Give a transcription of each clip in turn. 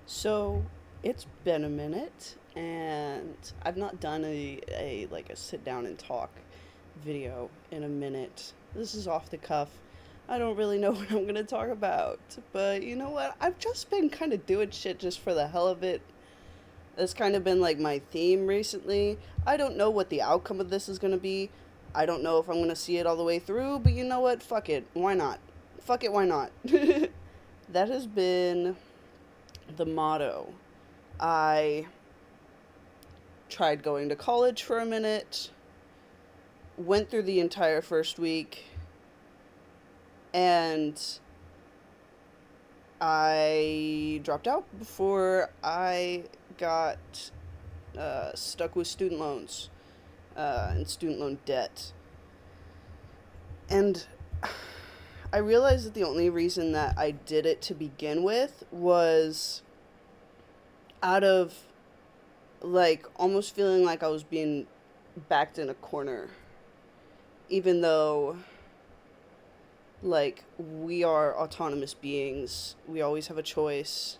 So it's been a minute, and I've not done a sit down and talk video in a minute. This is off the cuff. I don't really know what I'm gonna talk about, but you know what? I've just been kind of doing shit just for the hell of it. That's kind of been like my theme recently. I don't know what the outcome of this is gonna be. I don't know if I'm gonna see it all the way through, but you know what? Fuck it. Why not? Fuck it, why not? That has been the motto. I tried going to college for a minute, went through the entire first week, and I dropped out before I got stuck with student loans and student loan debt. And I realized that the only reason that I did it to begin with was out of like almost feeling like I was being backed in a corner, even though like we are autonomous beings, we always have a choice.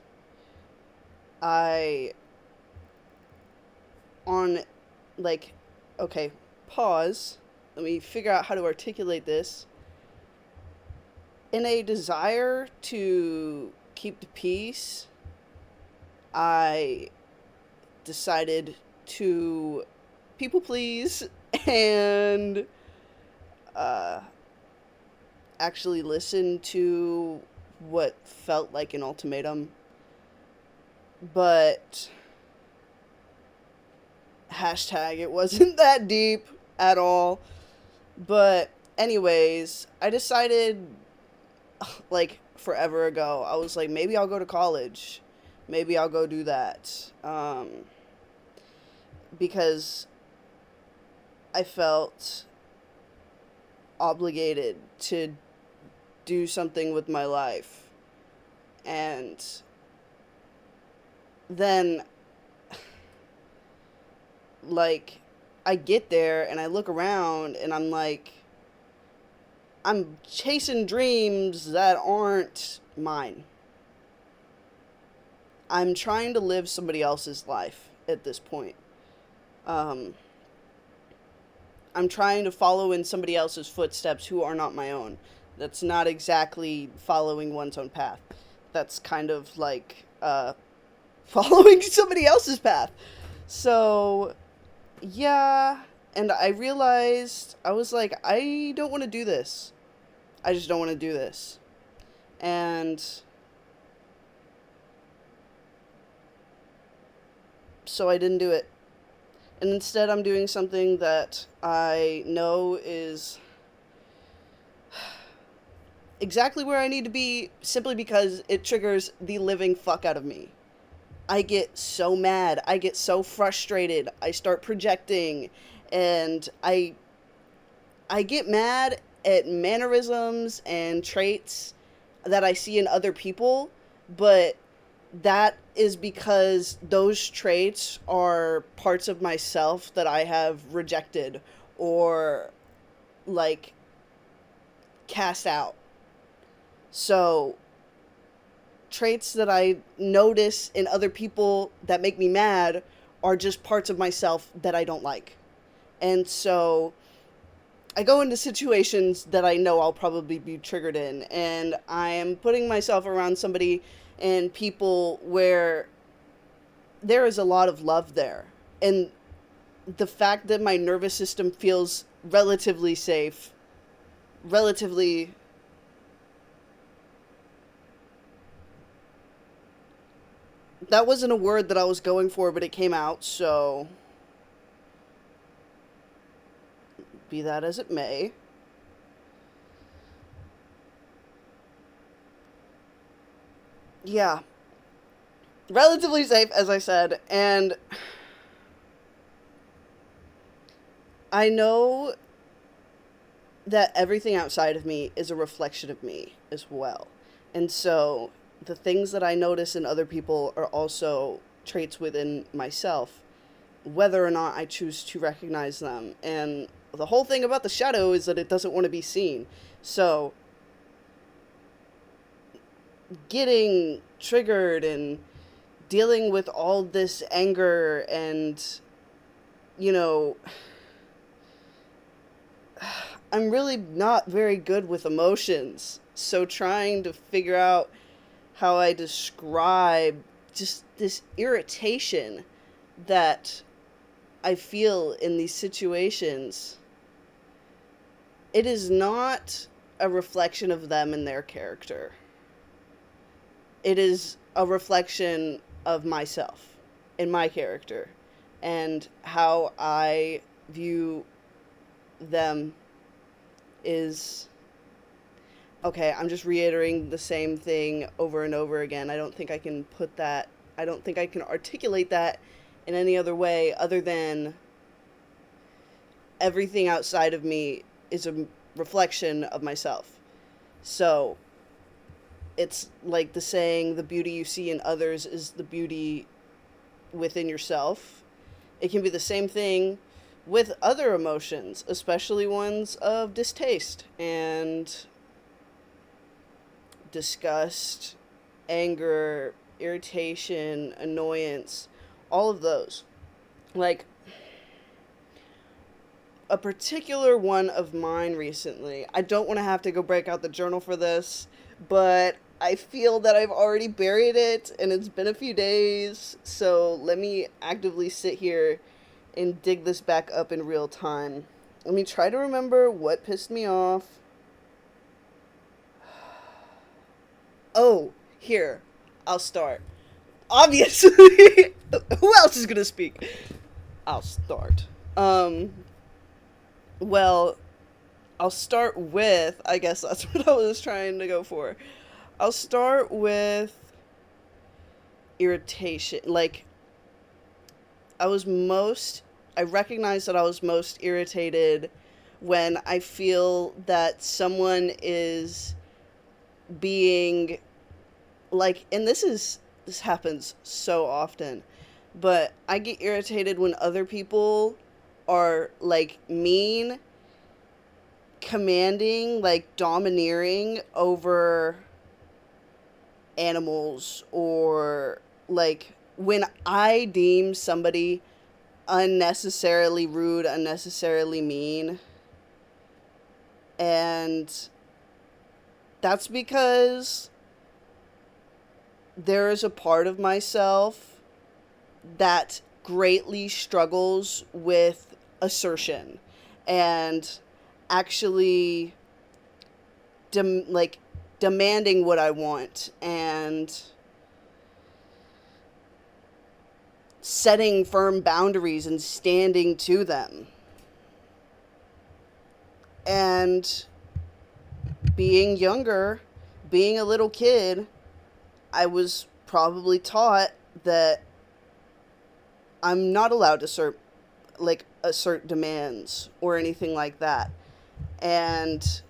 I on like okay, pause. Let me figure out how to articulate this. In a desire to keep the peace, I decided to people please and uh, actually listen to what felt like an ultimatum. But hashtag it wasn't that deep at all. But, anyways, I decided like forever ago, I was like, maybe I'll go to college. Maybe I'll go do that. Because I felt obligated to do something with my life. And then, like, I get there and I look around and I'm like, I'm chasing dreams that aren't mine. I'm trying to live somebody else's life at this point. Um, I'm trying to follow in somebody else's footsteps who are not my own. That's not exactly following one's own path. That's kind of like following somebody else's path. So, yeah. And I realized, I was like, I don't want to do this. I just don't want to do this. And so I didn't do it. And instead, I'm doing something that I know is exactly where I need to be simply because it triggers the living fuck out of me. I get so mad. I get so frustrated. I start projecting and I get mad at mannerisms and traits that I see in other people, but that is because those traits are parts of myself that I have rejected or like cast out. So, traits that I notice in other people that make me mad are just parts of myself that I don't like. And so I go into situations that I know I'll probably be triggered in, and I am putting myself around somebody and people where there is a lot of love there. And the fact that my nervous system feels relatively safe, relatively. That wasn't a word that I was going for, but it came out, so be that as it may. Yeah, relatively safe, as I said, and I know that everything outside of me is a reflection of me as well. And so the things that I notice in other people are also traits within myself, whether or not I choose to recognize them. And the whole thing about the shadow is that it doesn't want to be seen. So getting triggered and dealing with all this anger and, you know, I'm really not very good with emotions. So trying to figure out how I describe just this irritation that I feel in these situations, it is not a reflection of them and their character. It is a reflection of myself and my character and how I view them is okay. I'm just reiterating the same thing over and over again. I don't think I can articulate that in any other way other than everything outside of me is a reflection of myself. So it's like the saying, the beauty you see in others is the beauty within yourself. It can be the same thing with other emotions, especially ones of distaste and disgust, anger, irritation, annoyance, all of those. Like, a particular one of mine recently, I don't want to have to go break out the journal for this, but I feel that I've already buried it and it's been a few days, so let me actively sit here and dig this back up in real time. Let me try to remember what pissed me off. Oh, here. I'll start. Obviously. Who else is gonna speak? I'll start. Well, I'll start with, I guess that's what I was trying to go for. I'll start with irritation. Like, I recognize that I was most irritated when I feel that someone is being like, and this happens so often, but I get irritated when other people are like mean, commanding, like domineering over animals, or like when I deem somebody unnecessarily rude, unnecessarily mean. And that's because there is a part of myself that greatly struggles with assertion and actually demanding what I want and setting firm boundaries and standing to them. And being younger, being a little kid, I was probably taught that I'm not allowed to assert demands or anything like that. And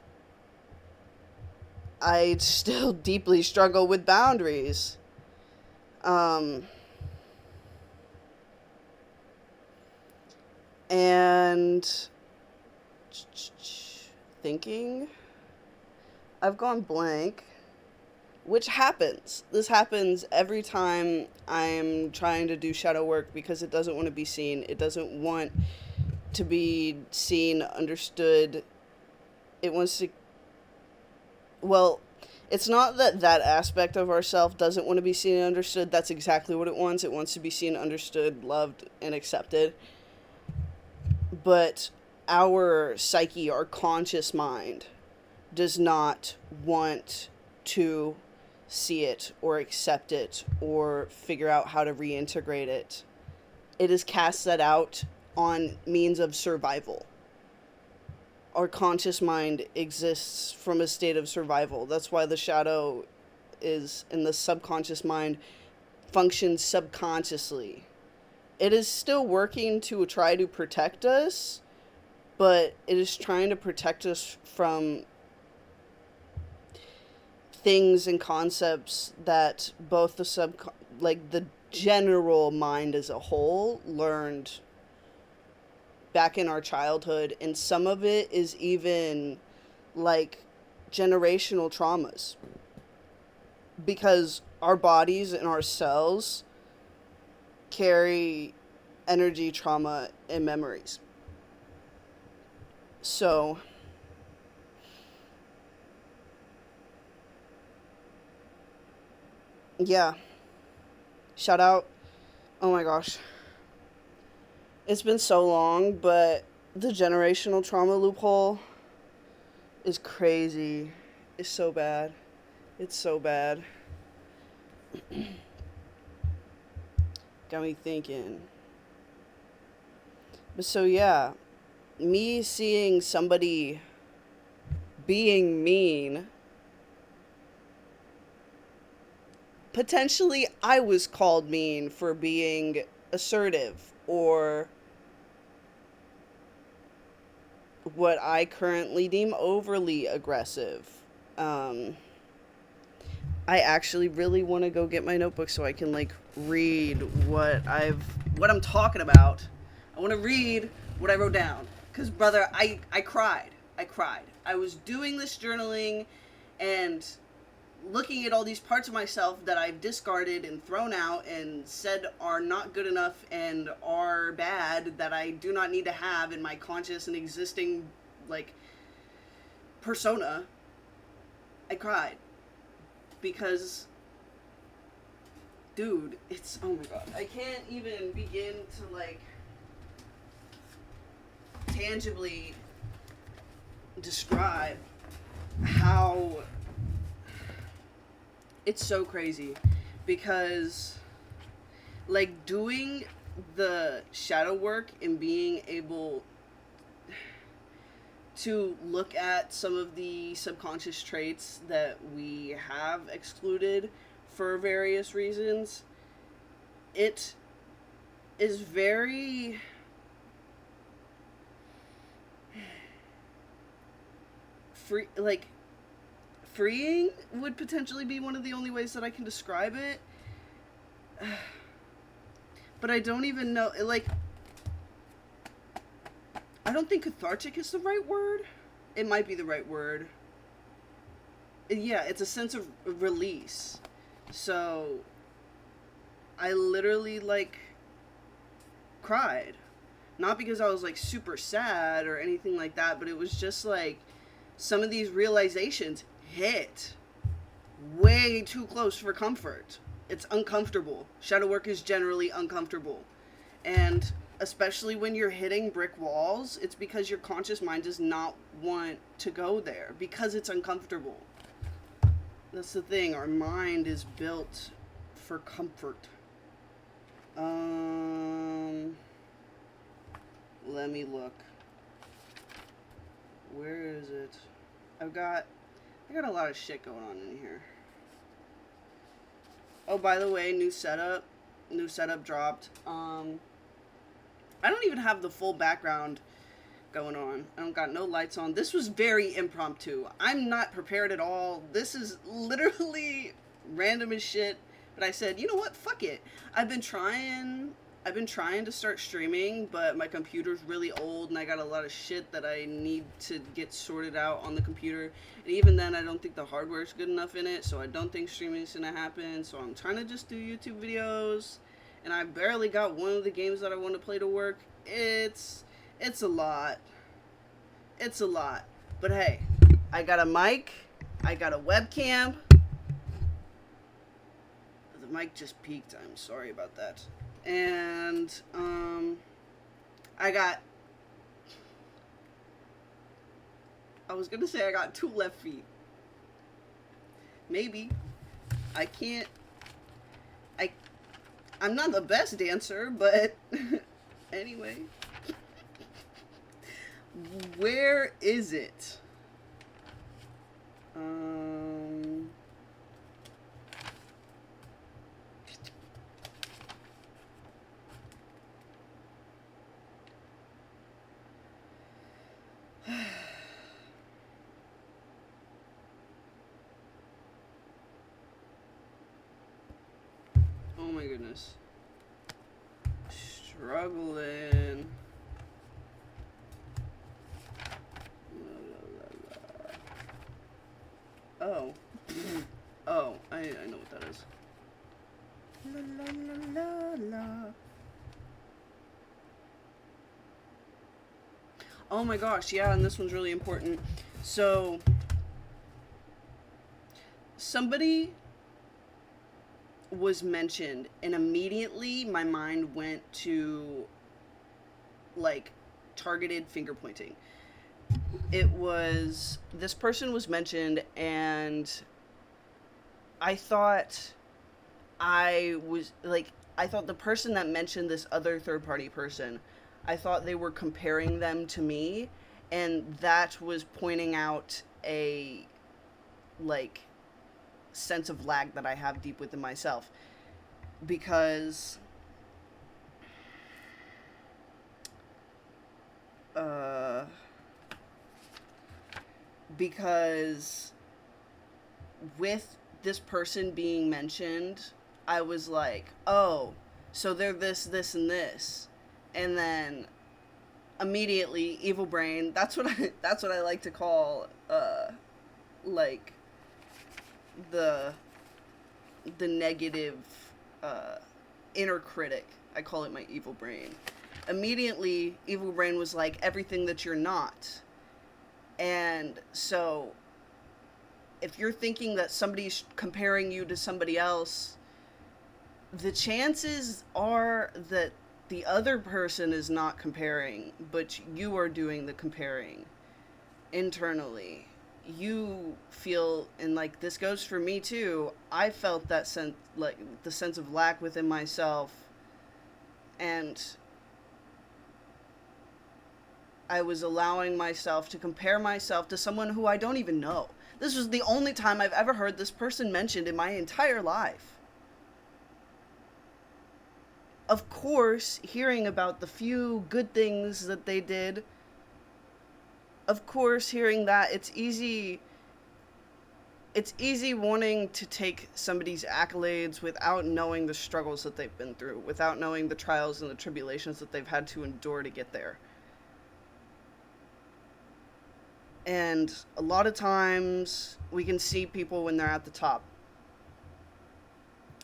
I still deeply struggle with boundaries. And thinking, I've gone blank, which happens. This happens every time I'm trying to do shadow work because it doesn't want to be seen. It doesn't want to be seen, understood. It wants to, well, it's not that that aspect of ourself doesn't want to be seen and understood. That's exactly what it wants. It wants to be seen, understood, loved, and accepted. But our psyche, our conscious mind, does not want to see it or accept it or figure out how to reintegrate it. It is cast that out on means of survival. Our conscious mind exists from a state of survival. That's why the shadow is in the subconscious mind, functions subconsciously. It is still working to try to protect us, but it is trying to protect us from things and concepts that both the general mind as a whole learned back in our childhood, and some of it is even like generational traumas, because our bodies and our cells carry energy, trauma, and memories. So, yeah. Shout out. Oh my gosh. It's been so long, but the generational trauma loophole is crazy. It's so bad. It's so bad. Got me thinking. But so, yeah. Me seeing somebody being mean, potentially I was called mean for being assertive or what I currently deem overly aggressive. Um, I actually really want to go get my notebook so I can like read what I'm talking about. I want to read what I wrote down cuz brother, I cried. I cried. I was doing this journaling and looking at all these parts of myself that I've discarded and thrown out and said are not good enough and are bad that I do not need to have in my conscious and existing like persona. I cried because dude, it's oh my god. I can't even begin to like tangibly describe how it's so crazy because like doing the shadow work and being able to look at some of the subconscious traits that we have excluded for various reasons, it is very freeing would potentially be one of the only ways that I can describe it. But I don't even know, like, I don't think cathartic is the right word. It might be the right word. Yeah, it's a sense of release. So, I literally, like, cried. Not because I was, like, super sad or anything like that, but it was just, like, some of these realizations hit way too close for comfort. It's uncomfortable. Shadow work is generally uncomfortable. And especially when you're hitting brick walls, it's because your conscious mind does not want to go there because it's uncomfortable. That's the thing. Our mind is built for comfort. Let me look. Where is it? I got a lot of shit going on in here. Oh, by the way, new setup dropped. I don't even have the full background going on. I don't got no lights on. This was very impromptu. I'm not prepared at all. This is literally random as shit. But I said, you know what? Fuck it. I've been trying to start streaming, but my computer's really old and I got a lot of shit that I need to get sorted out on the computer. And even then, I don't think the hardware's good enough in it, so I don't think streaming's gonna happen. So I'm trying to just do YouTube videos. And I barely got one of the games that I want to play to work. It's a lot. It's a lot. But hey, I got a mic. I got a webcam. The mic just peaked. I'm sorry about that. And I was gonna say I got 2 left feet. Maybe. I'm not the best dancer, but anyway. Where is it? Oh my goodness. Struggling. Oh. Oh, I know what that is. La la la la la. Oh my gosh, yeah, and this one's really important. So, somebody was mentioned, and immediately my mind went to like targeted finger pointing. It was this person was mentioned, and I thought I was like, I thought the person that mentioned this other third party person, I thought they were comparing them to me, and that was pointing out a like sense of lag that I have deep within myself, because uh because with this person being mentioned, I was like, oh, so they're this, this, and this, and then immediately evil brain. That's what I like to call like the the negative uh, inner critic. I call it my evil brain. Immediately, evil brain was like everything that you're not, and so if you're thinking that somebody's comparing you to somebody else, the chances are that the other person is not comparing, but you are doing the comparing internally. You feel, and like this goes for me too, I felt that sense, like the sense of lack within myself, and I was allowing myself to compare myself to someone who I don't even know. This was the only time I've ever heard this person mentioned in my entire life. Of course, hearing about the few good things that they did, of course, hearing that, it's easy wanting to take somebody's accolades without knowing the struggles that they've been through, without knowing the trials and the tribulations that they've had to endure to get there. And a lot of times we can see people when they're at the top,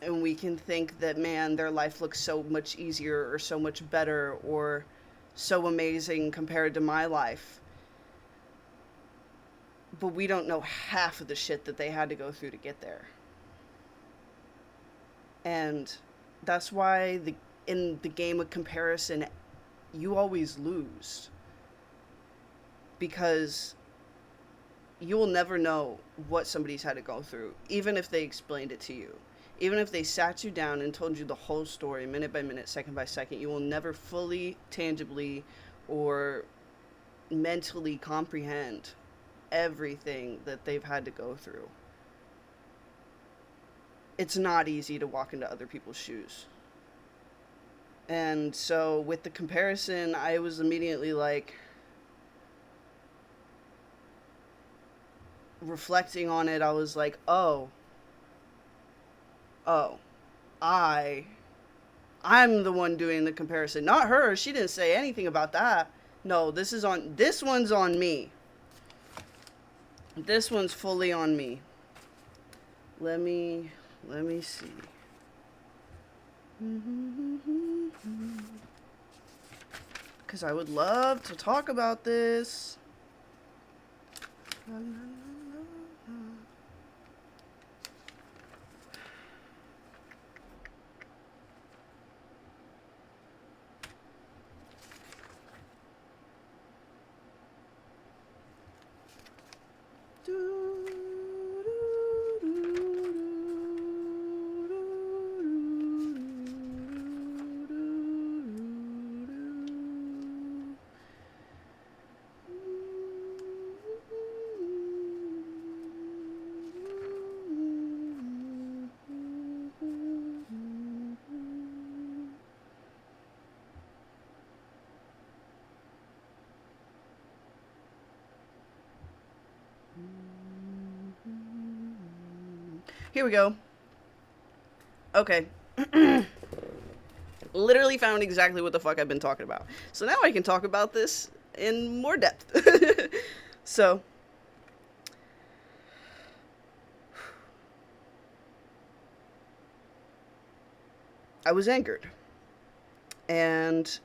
and we can think that, man, their life looks so much easier or so much better or so amazing compared to my life. But we don't know half of the shit that they had to go through to get there. And that's why in the game of comparison, you always lose. Because you will never know what somebody's had to go through, even if they explained it to you. Even if they sat you down and told you the whole story, minute by minute, second by second, you will never fully, tangibly, or mentally comprehend everything that they've had to go through. It's not easy to walk into other people's shoes. And so with the comparison, I was immediately like, reflecting on it, I was like, oh, I I'm the one doing the comparison, not her. She didn't say anything about that. No, this one's on me. This one's fully on me. Let me see. Cuz I would love to talk about this. Here we go. Okay. Literally found exactly what the fuck I've been talking about. So now I can talk about this in more depth. So, I was angered. And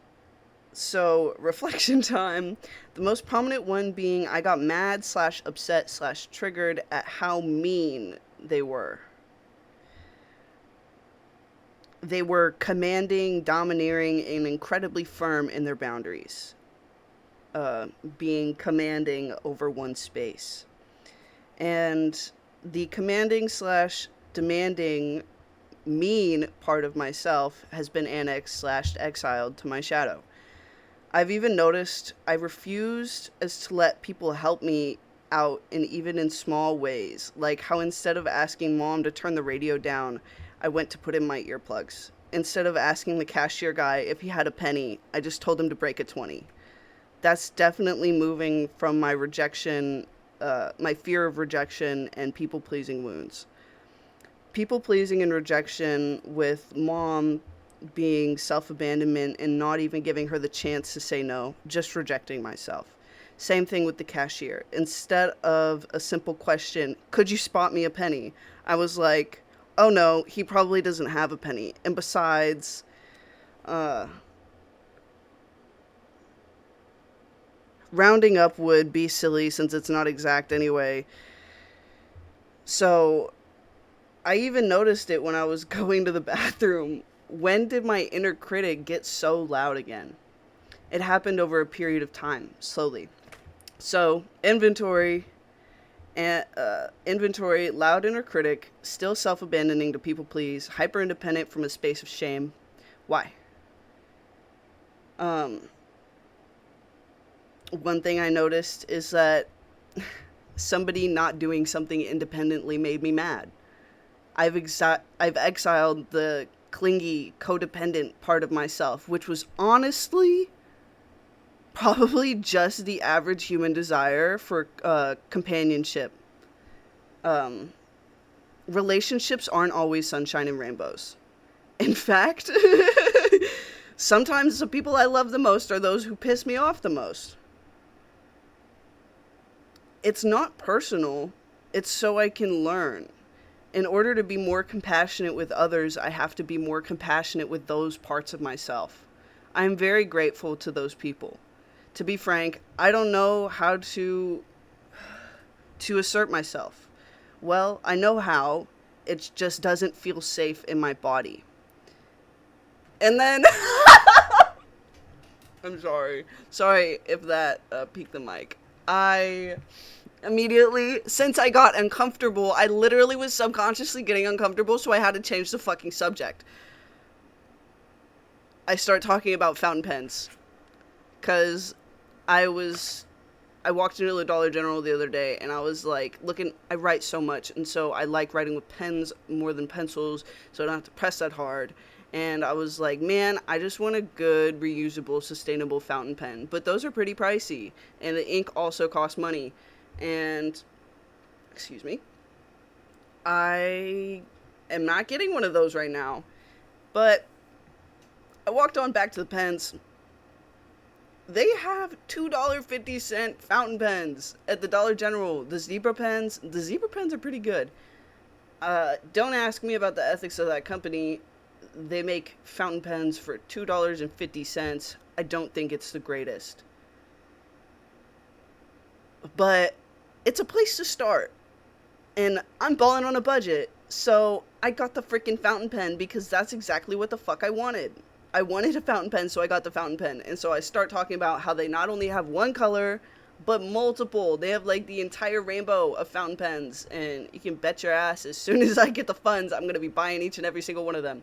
So, reflection time. The most prominent one being I got mad slash upset slash triggered at how mean they were. They were commanding, domineering, and incredibly firm in their boundaries, being commanding over one space. And the commanding slash demanding mean part of myself has been annexed slash exiled to my shadow. I've even noticed I refused as to let people help me out, and even in small ways, like how instead of asking mom to turn the radio down, I went to put in my earplugs. Instead of asking the cashier guy if he had a penny, I just told him to break a 20. That's definitely moving from my rejection, my fear of rejection and people pleasing wounds. People pleasing and rejection with mom being self abandonment and not even giving her the chance to say no, just rejecting myself. Same thing with the cashier. Instead of a simple question, could you spot me a penny? I was like, oh no, he probably doesn't have a penny. And besides, rounding up would be silly since it's not exact anyway. So I even noticed it when I was going to the bathroom. When did my inner critic get so loud again? It happened over a period of time, slowly. So, inventory, loud inner critic, still self-abandoning to people please, hyper-independent from a space of shame. Why? One thing I noticed is that somebody not doing something independently made me mad. I've exiled the clingy, codependent part of myself, which was honestly probably just the average human desire for companionship. Relationships aren't always sunshine and rainbows. In fact, sometimes the people I love the most are those who piss me off the most. It's not personal, it's so I can learn. In order to be more compassionate with others, I have to be more compassionate with those parts of myself. I am very grateful to those people. To be frank, I don't know how to assert myself. Well, I know how. It just doesn't feel safe in my body. And then I'm sorry. Sorry if that peaked the mic. I immediately, since I got uncomfortable, I literally was subconsciously getting uncomfortable, so I had to change the fucking subject. I start talking about fountain pens. Because I walked into the Dollar General the other day, and I was like, I write so much, and so I like writing with pens more than pencils, so I don't have to press that hard. And I was like, man, I just want a good, reusable, sustainable fountain pen. But those are pretty pricey, and the ink also costs money. And, excuse me, I am not getting one of those right now. But I walked on back to the pens. They have $2.50 fountain pens at the Dollar General. The zebra pens are pretty good. Don't ask me about the ethics of that company. They make fountain pens for $2.50. I don't think it's the greatest. But it's a place to start. And I'm balling on a budget. So I got the freaking fountain pen because that's exactly what the fuck I wanted. I wanted a fountain pen, so I got the fountain pen. And so I start talking about how they not only have one color, but multiple. They have like the entire rainbow of fountain pens. And you can bet your ass, as soon as I get the funds, I'm going to be buying each and every single one of them.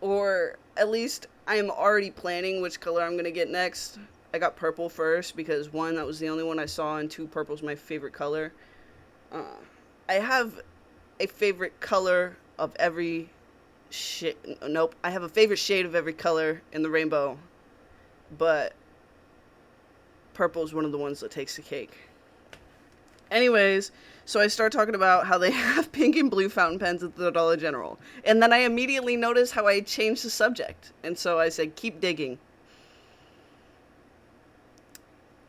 Or at least I am already planning which color I'm going to get next. I got purple first because one, that was the only one I saw, and two, purple's my favorite color. I have a favorite color of every I have a favorite shade of every color in the rainbow, but purple is one of the ones that takes the cake. Anyways, so I start talking about how they have pink and blue fountain pens at the Dollar General, and then I immediately noticed how I changed the subject, and so I said, keep digging.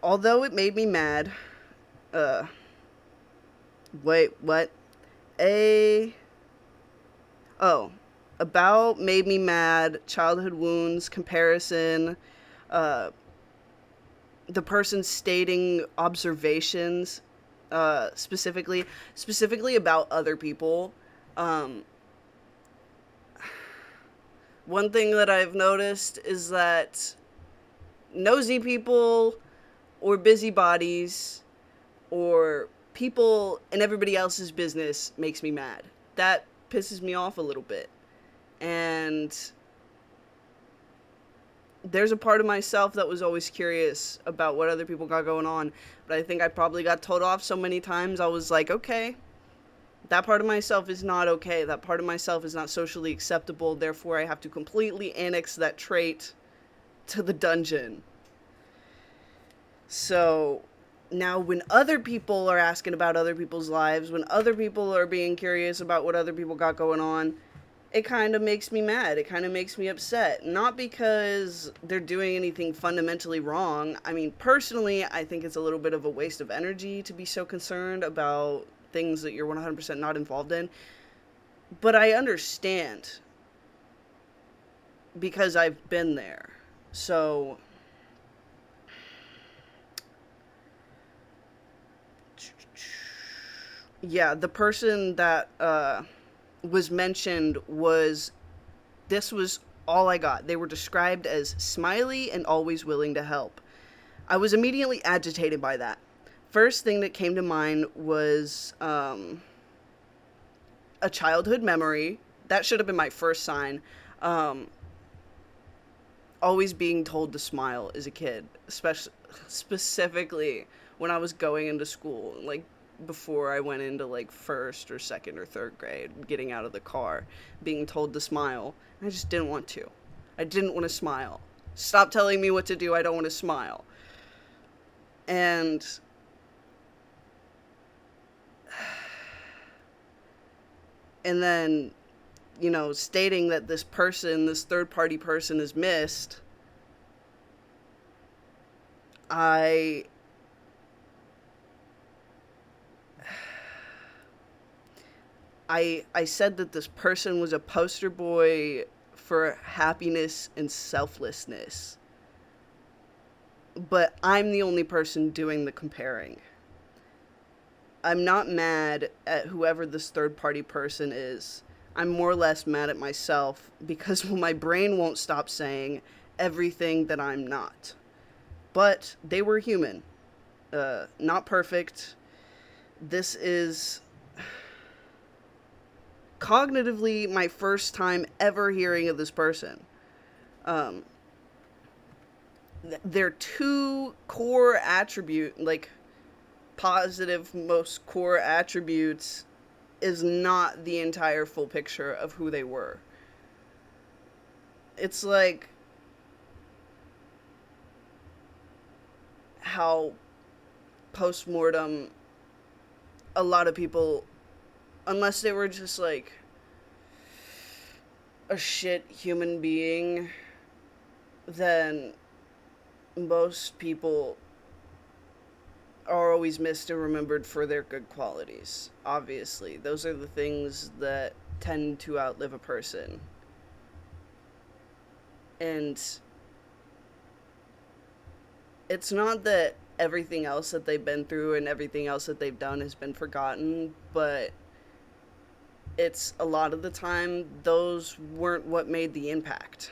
Although it made me mad, about made me mad, childhood wounds, comparison, uh, the person stating observations, specifically about other people. Um, One thing that I've noticed is that nosy people or busybodies or people in everybody else's business makes me mad. That pisses me off a little bit. And there's a part of myself that was always curious about what other people got going on, but I think I probably got told off so many times. I was like, okay, that part of myself is not okay. That part of myself is not socially acceptable. Therefore, I have to completely annex that trait to the dungeon. So now when other people are asking about other people's lives, when other people are being curious about what other people got going on, it kind of makes me mad. It kind of makes me upset. Not because they're doing anything fundamentally wrong. I mean, personally, I think it's a little bit of a waste of energy to be so concerned about things that you're 100% not involved in. But I understand because I've been there. So yeah, the person that was mentioned was, this was all I got. They were described as smiley and always willing to help. I was immediately agitated by that. First thing that came to mind was a childhood memory. That should have been my first sign. Um, Always being told to smile as a kid, especially specifically when I was going into school, like before I went into like first or second or third grade, getting out of the car, being told to smile. I just didn't want to. I didn't want to smile. Stop telling me what to do. I don't want to smile. And then, you know, stating that this person, this third party person is missed, I I said that this person was a poster boy for happiness and selflessness. But I'm the only person doing the comparing. I'm not mad at whoever this third party person is. I'm more or less mad at myself because my brain won't stop saying everything that I'm not. But they were human. Not perfect. This is cognitively my first time ever hearing of this person. Um, their two core attribute, like positive most core attributes, is not the entire full picture of who they were. It's like how post-mortem a lot of people, unless they were just like a shit human being, then most people are always missed and remembered for their good qualities. Obviously, those are the things that tend to outlive a person. And it's not that everything else that they've been through and everything else that they've done has been forgotten, but it's a lot of the time those weren't what made the impact,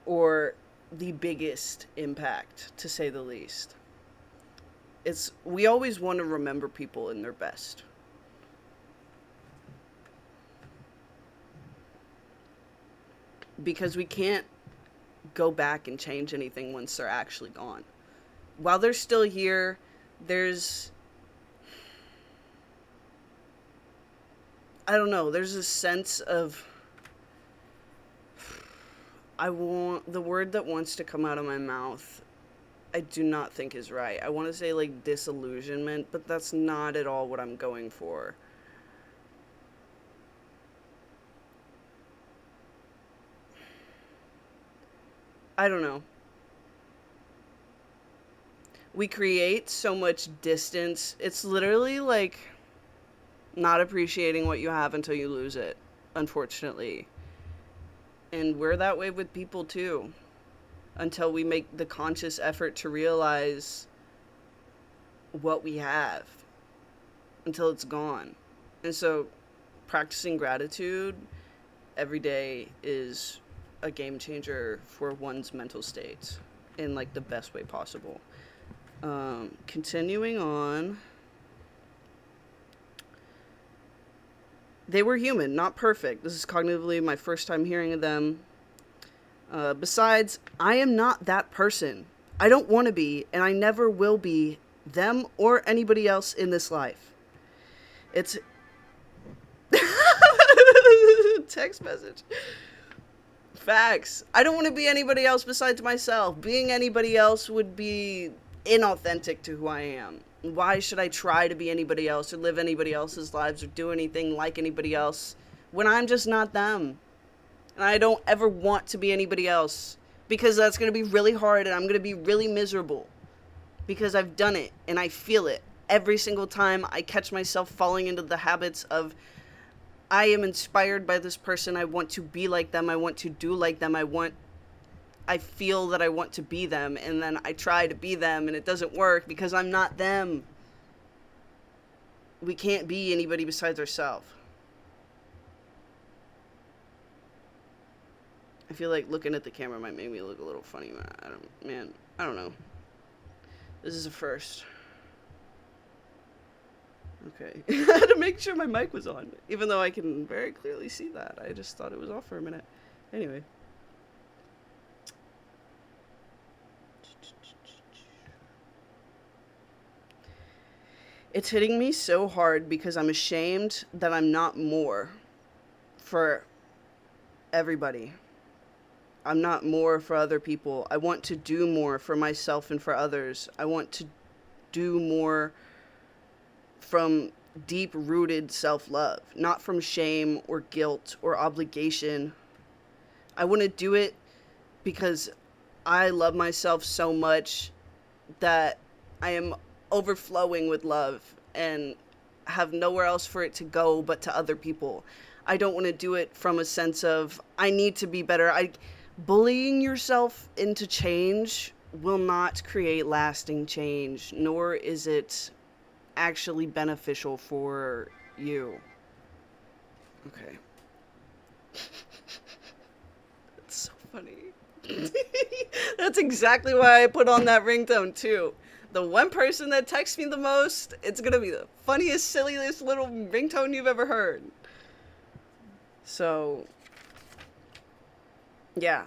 or the biggest impact, to say the least. It's, we always want to remember people in their best. Because we can't go back and change anything once they're actually gone. While they're still here, there's, I don't know, there's a sense of, I want, the word that wants to come out of my mouth, I do not think is right. I want to say like disillusionment, but that's not at all what I'm going for. I don't know. We create so much distance. It's literally like not appreciating what you have until you lose it, unfortunately. And we're that way with people too. until we make the conscious effort to realize what we have, until it's gone. And so practicing gratitude every day is a game changer for one's mental state in like the best way possible. Continuing on. They were human, not perfect. This is cognitively my first time hearing of them. Besides, I am not that person. I don't want to be, and I never will be them or anybody else in this life. It's text message. Facts. I don't want to be anybody else besides myself. Being anybody else would be inauthentic to who I am. Why should I try to be anybody else or live anybody else's lives or do anything like anybody else when I'm just not them? And I don't ever want to be anybody else, because that's going to be really hard and I'm going to be really miserable, because I've done it and I feel it every single time I catch myself falling into the habits of, I am inspired by this person, I want to be like them, I want to do like them, I feel that I want to be them, and then I try to be them and it doesn't work because I'm not them. We can't be anybody besides ourselves. I feel like looking at the camera might make me look a little funny. I don't know. This is a first. Okay. I had to make sure my mic was on, even though I can very clearly see that. I just thought it was off for a minute. Anyway. It's hitting me so hard because I'm ashamed that I'm not more for everybody. I'm not more for other people. I want to do more for myself and for others. I want to do more from deep-rooted self-love, not from shame or guilt or obligation. I want to do it because I love myself so much that I am overflowing with love and have nowhere else for it to go but to other people. I don't want to do it from a sense of, I need to be better. Bullying yourself into change will not create lasting change, nor is it actually beneficial for you. Okay. That's so funny. That's exactly why I put on that ringtone too. The one person that texts me the most, it's gonna be the funniest, silliest little ringtone you've ever heard. So, yeah.